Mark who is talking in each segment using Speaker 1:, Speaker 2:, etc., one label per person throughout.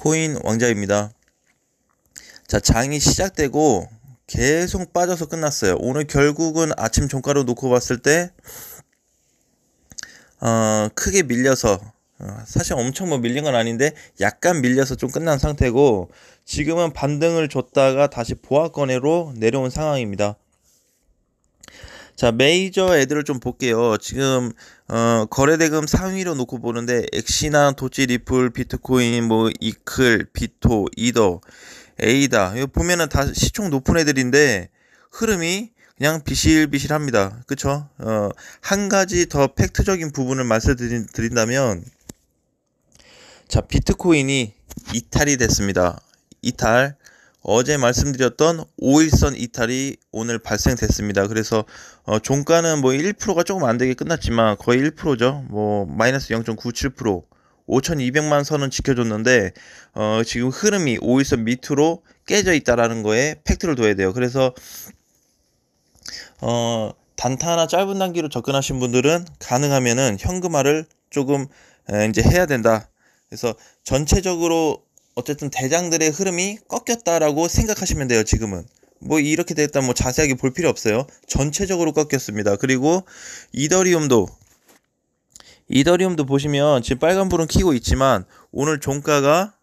Speaker 1: 비트코인 왕자입니다. 자, 장이 시작되고 계속 빠져서 끝났어요. 오늘 결국은 아침 종가로 놓고 봤을 때 크게 밀려서 사실 엄청 밀린 건 아닌데 약간 밀려서 좀 끝난 상태고, 지금은 반등을 줬다가 다시 보합권으로 내려온 상황입니다. 자, 메이저 애들을 좀 볼게요. 지금 거래대금 상위로 놓고 보는데 엑시나, 도지, 리플, 비트코인, 뭐 이클, 비토, 이더, 에이다, 이거 보면은 다 시총 높은 애들인데 흐름이 그냥 비실비실합니다. 그쵸? 한 가지 더 팩트적인 부분을 말씀드린다면, 자, 비트코인이 이탈이 됐습니다. 이탈. 어제 말씀드렸던 5일선 이탈이 오늘 발생됐습니다. 그래서 종가는 뭐 1%가 조금 안 되게 끝났지만 거의 1%죠. 뭐 마이너스 0.97%, 5,200만 선은 지켜줬는데 지금 흐름이 5일선 밑으로 깨져 있다라는 거에 팩트를 둬야 돼요. 그래서 단타나 짧은 단기로 접근하신 분들은 가능하면은 현금화를 조금 이제 해야 된다. 그래서 전체적으로 어쨌든 대장들의 흐름이 꺾였다라고 생각하시면 돼요. 지금은 뭐 이렇게 됐다 뭐 자세하게 볼 필요 없어요. 전체적으로 꺾였습니다. 그리고 이더리움도 보시면 지금 빨간불은 켜고 있지만 오늘 종가가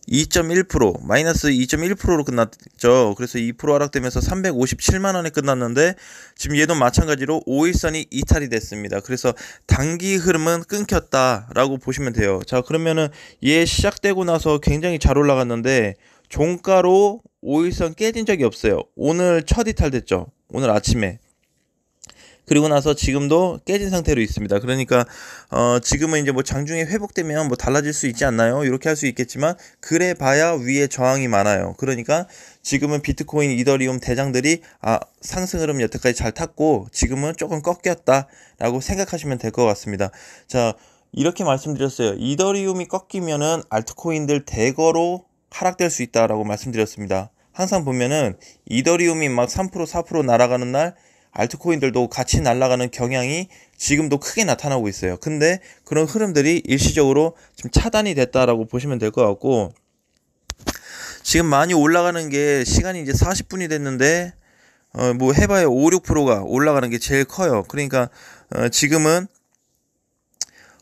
Speaker 1: 2.1% 마이너스 2.1%로 끝났죠. 그래서 2% 하락되면서 357만원에 끝났는데 지금 얘도 마찬가지로 5일선이 이탈이 됐습니다. 그래서 단기 흐름은 끊겼다라고 보시면 돼요. 자, 그러면은 얘 시작되고 나서 굉장히 잘 올라갔는데 종가로 5일선 깨진 적이 없어요. 오늘 첫 이탈 됐죠. 오늘 아침에. 그리고 나서 지금도 깨진 상태로 있습니다. 그러니까 지금은 이제 뭐 장중에 회복되면 뭐 달라질 수 있지 않나요? 이렇게 할 수 있겠지만 그래 봐야 위에 저항이 많아요. 그러니까 지금은 비트코인, 이더리움 대장들이 상승 흐름 여태까지 잘 탔고 지금은 조금 꺾였다라고 생각하시면 될 것 같습니다. 자, 이렇게 말씀드렸어요. 이더리움이 꺾이면은 알트코인들 대거로 하락될 수 있다라고 말씀드렸습니다. 항상 보면은 이더리움이 막 3%, 4% 날아가는 날 알트코인들도 같이 날아가는 경향이 지금도 크게 나타나고 있어요. 근데 그런 흐름들이 일시적으로 지금 차단이 됐다라고 보시면 될 것 같고, 지금 많이 올라가는 게 시간이 이제 40분이 됐는데 뭐 해봐야 5, 6%가 올라가는 게 제일 커요. 그러니까 지금은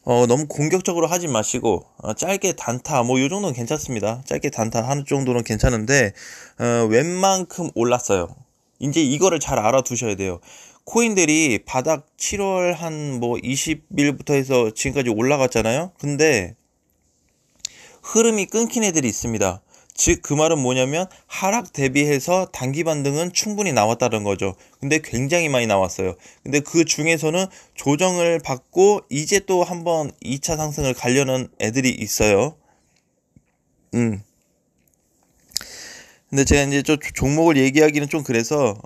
Speaker 1: 너무 공격적으로 하지 마시고 짧게 단타 뭐 요 정도는 괜찮습니다. 짧게 단타 하는 정도는 괜찮은데 웬만큼 올랐어요. 이제 이거를 잘 알아두셔야 돼요. 코인들이 바닥 7월 한 뭐 20일부터 해서 지금까지 올라갔잖아요. 근데 흐름이 끊긴 애들이 있습니다. 즉 그 말은 뭐냐면 하락 대비해서 단기 반등은 충분히 나왔다는 거죠. 근데 굉장히 많이 나왔어요. 근데 그 중에서는 조정을 받고 이제 또 한번 2차 상승을 가려는 애들이 있어요. 근데 제가 이제 저 종목을 얘기하기는 좀 그래서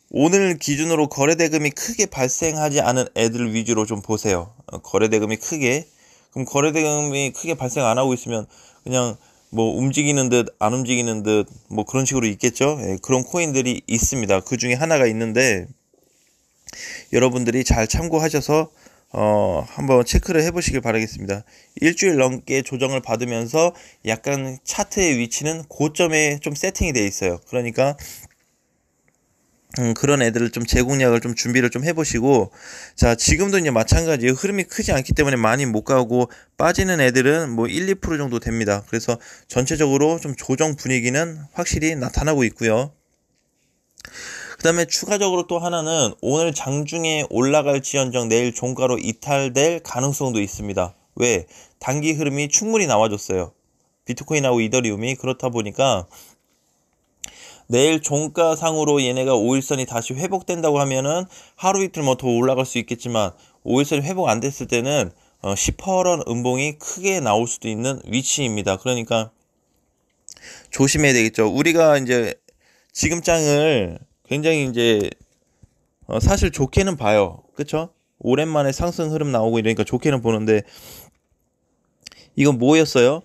Speaker 1: 오늘 기준으로 거래대금이 크게 발생하지 않은 애들 위주로 좀 보세요. 거래대금이 크게, 그럼 거래대금이 크게 발생 안 하고 있으면 그냥 뭐 움직이는 듯 안 움직이는 듯 뭐 그런 식으로 있겠죠. 그런 코인들이 있습니다. 그 중에 하나가 있는데 여러분들이 잘 참고하셔서 한번 체크를 해보시길 바라겠습니다. 일주일 넘게 조정을 받으면서 약간 차트의 위치는 고점에 좀 세팅이 되어 있어요. 그러니까 그런 애들을 좀 제공량을 좀 준비를 좀 해보시고, 자, 지금도 이제 마찬가지예요. 흐름이 크지 않기 때문에 많이 못 가고 빠지는 애들은 뭐 1, 2% 정도 됩니다. 그래서 전체적으로 좀 조정 분위기는 확실히 나타나고 있고요. 그 다음에 추가적으로 또 하나는 오늘 장중에 올라갈지언정 내일 종가로 이탈될 가능성도 있습니다. 왜? 단기 흐름이 충분히 나와줬어요. 비트코인하고 이더리움이. 그렇다 보니까 내일 종가상으로 얘네가 5일선이 다시 회복된다고 하면은 하루 이틀 뭐 더 올라갈 수 있겠지만 5일선이 회복 안 됐을 때는 10% 음봉이 크게 나올 수도 있는 위치입니다. 그러니까 조심해야 되겠죠. 우리가 이제 지금 장을 굉장히 이제 사실 좋게는 봐요. 그쵸? 오랜만에 상승 흐름 나오고 이러니까 좋게는 보는데, 이건 뭐였어요?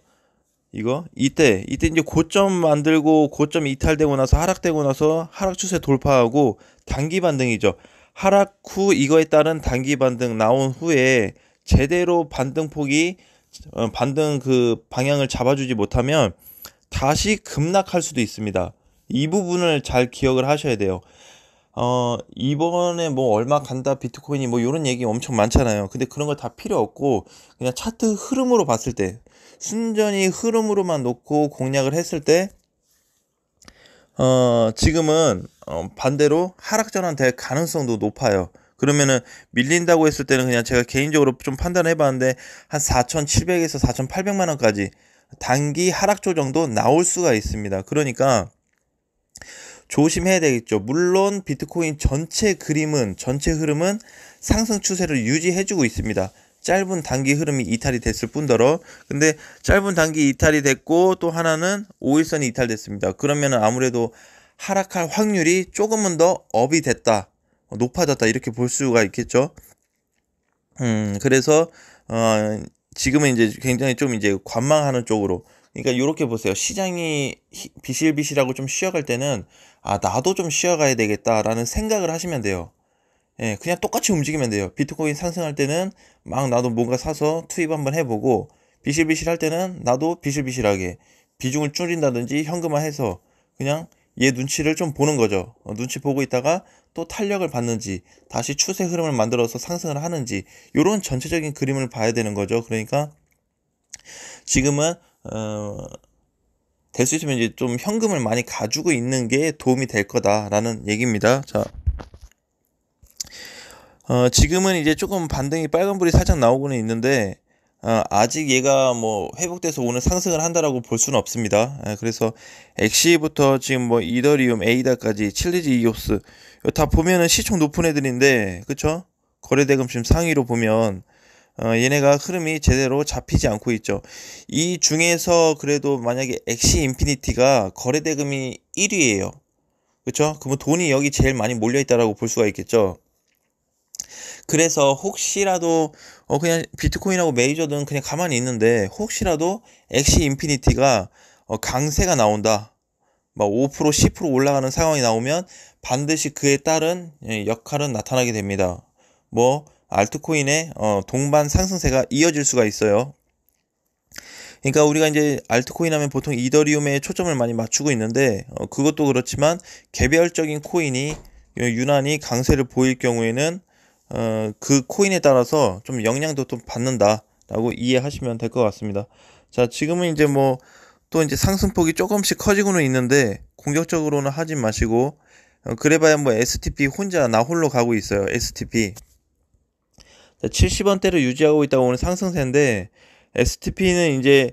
Speaker 1: 이때 이제 고점 만들고 고점 이탈되고 나서 하락되고 나서 하락 추세 돌파하고 단기 반등이죠. 하락 후 이거에 따른 단기 반등 나온 후에 제대로 반등 그 방향을 잡아주지 못하면 다시 급락할 수도 있습니다. 이 부분을 잘 기억을 하셔야 돼요. 이번에 뭐 얼마 간다 비트코인이 뭐 이런 얘기 엄청 많잖아요. 근데 그런 거 다 필요 없고 그냥 차트 흐름으로 봤을 때 순전히 흐름으로만 놓고 공략을 했을 때 지금은 반대로 하락 전환될 가능성도 높아요. 그러면은 밀린다고 했을 때는 그냥 제가 개인적으로 좀 판단해 봤는데 한 4,700에서 4,800만 원까지 단기 하락조 정도 나올 수가 있습니다. 그러니까 조심해야 되겠죠. 물론 비트코인 전체 흐름은 상승 추세를 유지해주고 있습니다. 짧은 단기 흐름이 이탈이 됐을 뿐더러 근데 짧은 단기 이탈이 됐고 또 하나는 5일선이 이탈됐습니다. 그러면은 아무래도 하락할 확률이 조금은 더 업이 됐다, 높아졌다 이렇게 볼 수가 있겠죠. 그래서 지금은 이제 굉장히 좀 이제 관망하는 쪽으로, 그러니까 이렇게 보세요. 시장이 비실비실하고 좀 쉬어갈 때는 나도 좀 쉬어가야 되겠다라는 생각을 하시면 돼요. 예, 그냥 똑같이 움직이면 돼요. 비트코인 상승할 때는 막 나도 뭔가 사서 투입 한번 해보고, 비실비실 할 때는 나도 비실비실하게 비중을 줄인다든지 현금화해서 그냥 얘 눈치를 좀 보는 거죠. 눈치 보고 있다가 또 탄력을 받는지 다시 추세 흐름을 만들어서 상승을 하는지 이런 전체적인 그림을 봐야 되는 거죠. 그러니까 지금은 될 수 있으면 이제 좀 현금을 많이 가지고 있는 게 도움이 될 거다라는 얘기입니다. 자, 지금은 이제 조금 반등이 빨간불이 살짝 나오고는 있는데, 아직 얘가 뭐 회복돼서 오늘 상승을 한다라고 볼 수는 없습니다. 그래서 엑시부터 지금 뭐 이더리움, 에이다까지, 칠리지 이오스 다 보면은 시총 높은 애들인데, 그쵸? 거래대금 지금 상위로 보면 얘네가 흐름이 제대로 잡히지 않고 있죠. 이 중에서 그래도 만약에 엑시 인피니티가 거래대금이 1위예요. 그쵸? 그러면 돈이 여기 제일 많이 몰려있다라고 볼 수가 있겠죠. 그래서 혹시라도 그냥 비트코인하고 메이저든 그냥 가만히 있는데 혹시라도 엑시 인피니티가 강세가 나온다, 막 5% 10% 올라가는 상황이 나오면 반드시 그에 따른 역할은 나타나게 됩니다. 뭐 알트코인의 동반 상승세가 이어질 수가 있어요. 그러니까 우리가 이제 알트코인 하면 보통 이더리움에 초점을 많이 맞추고 있는데 그것도 그렇지만 개별적인 코인이 유난히 강세를 보일 경우에는 그 코인에 따라서 좀 영향도 좀 받는다라고 이해하시면 될 것 같습니다. 자, 지금은 이제 뭐 또 이제 상승폭이 조금씩 커지고는 있는데 공격적으로는 하지 마시고, 그래봐야 뭐 STP 혼자 나 홀로 가고 있어요. STP 70원대를 유지하고 있다가 오늘 상승세인데, STP는 이제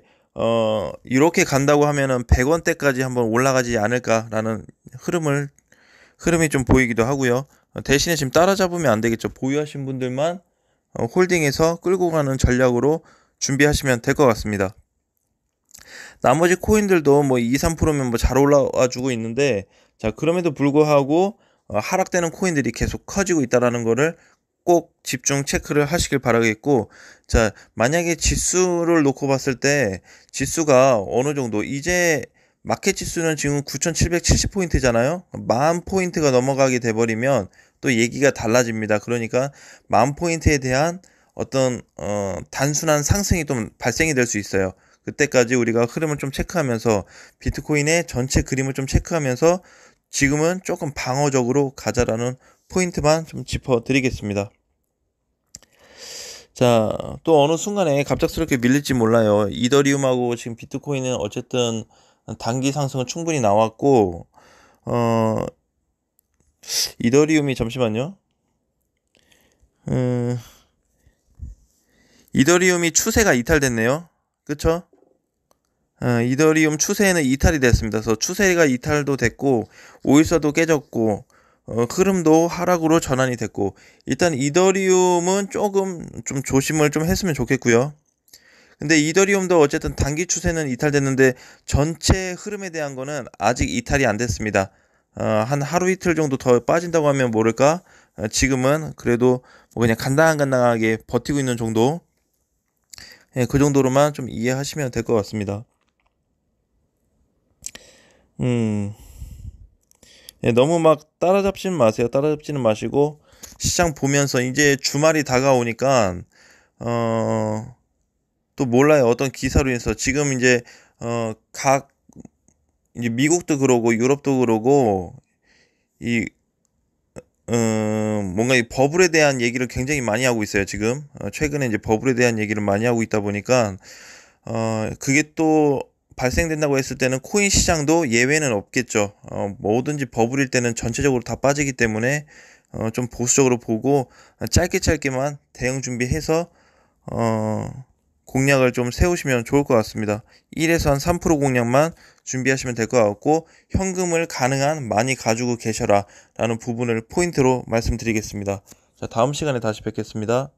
Speaker 1: 이렇게 간다고 하면은 100원대까지 한번 올라가지 않을까라는 흐름이 좀 보이기도 하고요. 대신에 지금 따라잡으면 안 되겠죠. 보유하신 분들만 홀딩해서 끌고 가는 전략으로 준비하시면 될 것 같습니다. 나머지 코인들도 뭐 2, 3%면 뭐 잘 올라와 주고 있는데, 자, 그럼에도 불구하고 하락되는 코인들이 계속 커지고 있다라는 거를 꼭 집중 체크를 하시길 바라겠고, 자, 만약에 지수를 놓고 봤을 때 지수가 어느 정도 이제 마켓 지수는 지금 9,770포인트잖아요. 10,000포인트가 넘어가게 돼버리면 또 얘기가 달라집니다. 그러니까 10,000포인트에 대한 어떤 단순한 상승이 좀 발생이 될 수 있어요. 그때까지 우리가 흐름을 좀 체크하면서 비트코인의 전체 그림을 좀 체크하면서 지금은 조금 방어적으로 가자라는 포인트만 좀 짚어드리겠습니다. 자, 또 어느 순간에 갑작스럽게 밀릴지 몰라요. 이더리움하고 지금 비트코인은 어쨌든 단기 상승은 충분히 나왔고, 이더리움이 잠시만요. 이더리움이 추세가 이탈됐네요. 그쵸? 이더리움 추세는 이탈이 됐습니다. 그래서 추세가 이탈도 됐고 5일선도 깨졌고 흐름도 하락으로 전환이 됐고, 일단 이더리움은 조금 좀 조심을 좀 했으면 좋겠고요. 근데 이더리움도 어쨌든 단기 추세는 이탈됐는데 전체 흐름에 대한 거는 아직 이탈이 안 됐습니다. 한 하루 이틀 정도 더 빠진다고 하면 모를까, 지금은 그래도 뭐 그냥 간당간당하게 버티고 있는 정도, 그 정도로만 좀 이해하시면 될 것 같습니다. 예, 너무 막 따라잡지는 마세요. 따라잡지는 마시고 시장 보면서 이제 주말이 다가오니까 또 몰라요. 어떤 기사로 인해서 지금 이제 각 이제 미국도 그러고 유럽도 그러고 이 뭔가 이 버블에 대한 얘기를 굉장히 많이 하고 있어요, 지금. 최근에 이제 버블에 대한 얘기를 많이 하고 있다 보니까, 그게 또 발생된다고 했을 때는 코인 시장도 예외는 없겠죠. 뭐든지 버블일 때는 전체적으로 다 빠지기 때문에, 좀 보수적으로 보고, 짧게 짧게만 대응 준비해서, 공략을 좀 세우시면 좋을 것 같습니다. 1에서 한 3% 공략만 준비하시면 될 것 같고, 현금을 가능한 많이 가지고 계셔라 라는 부분을 포인트로 말씀드리겠습니다. 자, 다음 시간에 다시 뵙겠습니다.